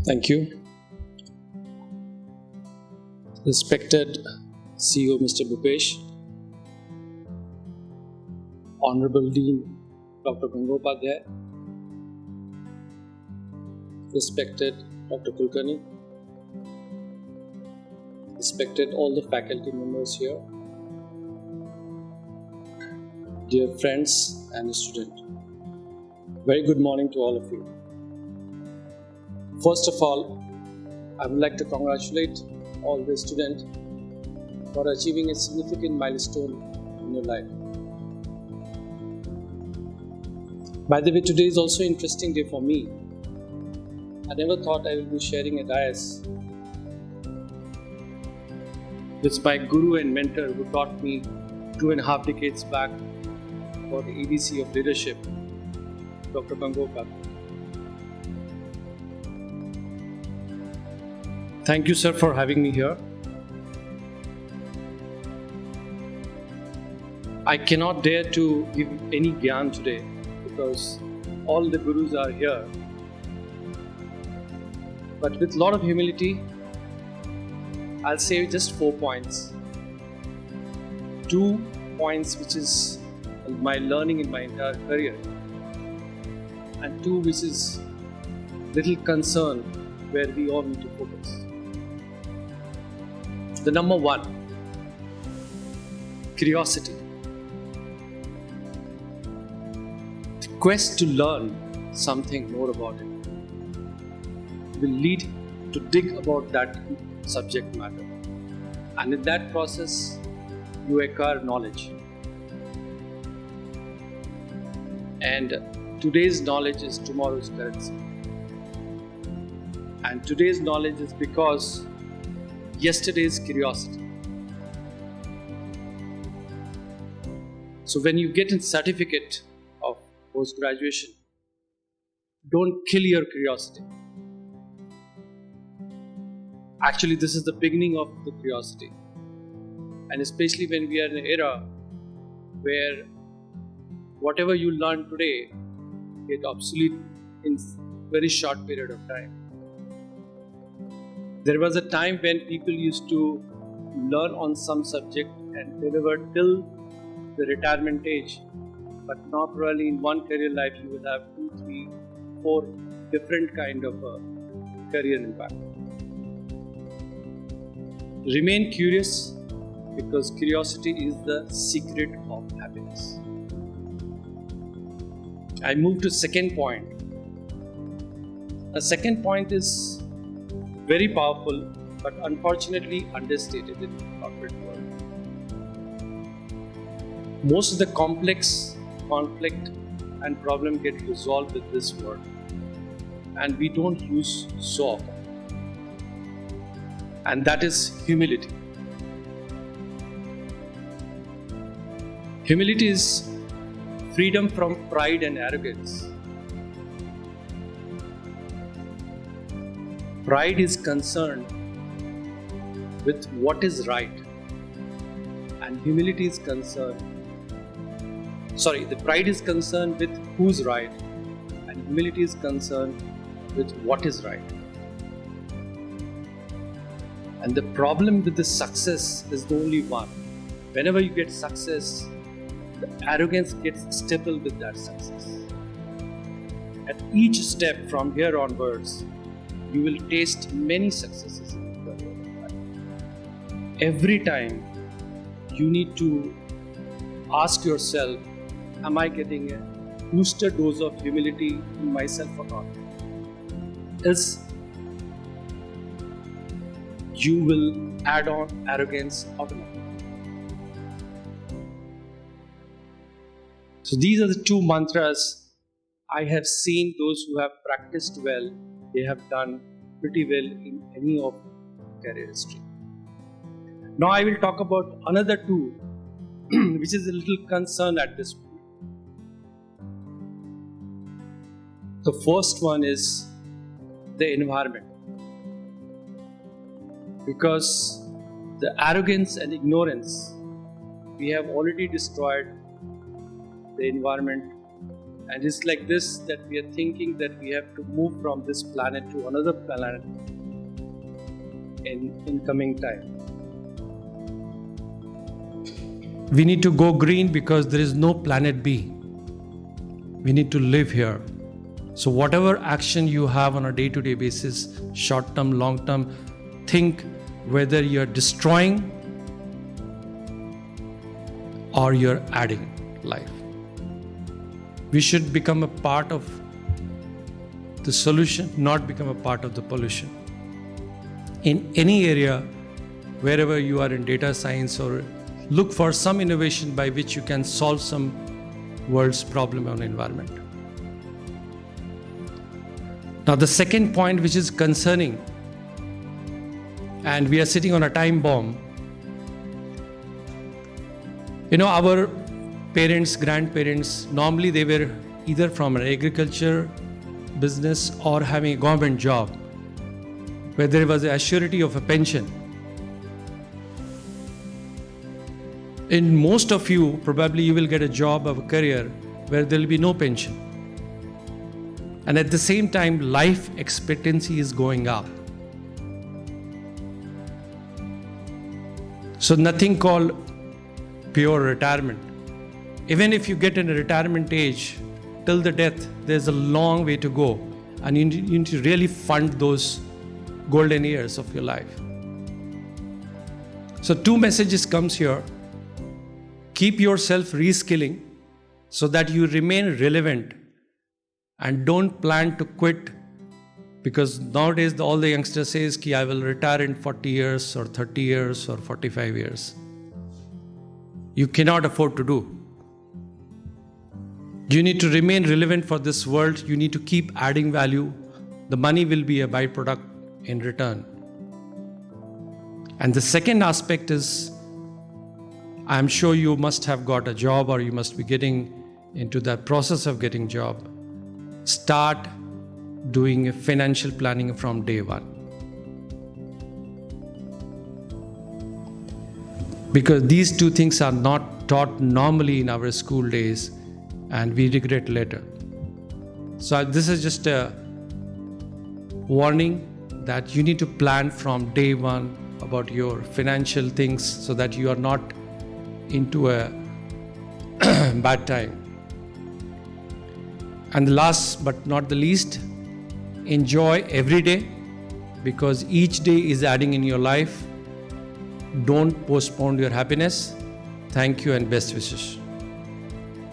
Thank you. Respected CEO Mr. Bhupesh, Honorable Dean Dr. Convocation, respected Dr. Kulkarni, respected all the faculty members here, dear friends and students, very good morning to all of you. First of all, I would like to congratulate all the students for achieving a significant milestone in your life. By the way, today is also an interesting day for me. I never thought I will be sharing a dais with my guru and mentor who taught me 2.5 decades back about the ABC of leadership, Dr. Convocation. Thank you, sir, for having me here. I cannot dare to give any gyan today because all the gurus are here. But with a lot of humility, I'll say just 4 points. 2 points which is my learning in my entire career, and 2 which is little concern where we all need to focus. The number 1, curiosity. The quest to learn something more about it will lead to dig about that subject matter, and in that process you acquire knowledge. And today's knowledge is tomorrow's currency, and today's knowledge is because yesterday's curiosity. So when you get a certificate of post-graduation, don't kill your curiosity. Actually, this is the beginning of the curiosity. And especially when we are in an era where whatever you learn today get obsolete in very short period of time. There was a time when people used to learn on some subject and deliver till the retirement age, but not really in one career life you will have 2, 3, 4 different kind of career impact. Remain curious, because curiosity is the secret of happiness. I move to second point. The second point is very powerful, but unfortunately understated in the corporate world. Most of the complex conflict and problem get resolved with this word, and we don't use so often. And that is humility. Humility is freedom from pride and arrogance. Pride is concerned with what is right, and humility is concerned. The pride is concerned with who's right, and humility is concerned with what is right. And the problem with the success is the only one. Whenever you get success, the arrogance gets stippled with that success. At each step from here onwards, you will taste many successes in your career. Every time you need to ask yourself, am I getting a booster dose of humility in myself or not? Else you will add on arrogance automatically. So these are the 2 mantras I have seen those who have practiced well, they have done pretty well in any of career history. Now I will talk about another 2 which is a little concern at this point. The first one is the environment. Because the arrogance and ignorance, we have already destroyed the environment And it's like this that we are thinking that we have to move from this planet to another planet in coming time. We need to go green because there is no planet B. We need to live here. So whatever action you have on a day-to-day basis, short-term, long-term, think whether you're destroying or you're adding life. We should become a part of the solution, not become a part of the pollution. In any area, wherever you are in data science, or look for some innovation by which you can solve some world's problem on environment. Now the second point which is concerning, and we are sitting on a time bomb. Our parents, grandparents, normally they were either from an agriculture business or having a government job where there was a surety of a pension. In most of you, probably you will get a job or a career where there will be no pension. And at the same time, life expectancy is going up. So nothing called pure retirement. Even if you get in a retirement age, till the death, there's a long way to go. And you need to really fund those golden years of your life. So 2 messages comes here. Keep yourself reskilling so that you remain relevant, and don't plan to quit, because nowadays all the youngsters says I will retire in 40 years or 30 years or 45 years. You cannot afford to do. You need to remain relevant for this world. You need to keep adding value. The money will be a byproduct in return. And the second aspect is, I'm sure you must have got a job, or you must be getting into that process of getting job. Start doing financial planning from day one. Because these 2 things are not taught normally in our school days, and we regret later. So this is just a warning that you need to plan from day one about your financial things so that you are not into a bad time. And last but not the least, enjoy every day, because each day is adding in your life. Don't postpone your happiness. Thank you and best wishes.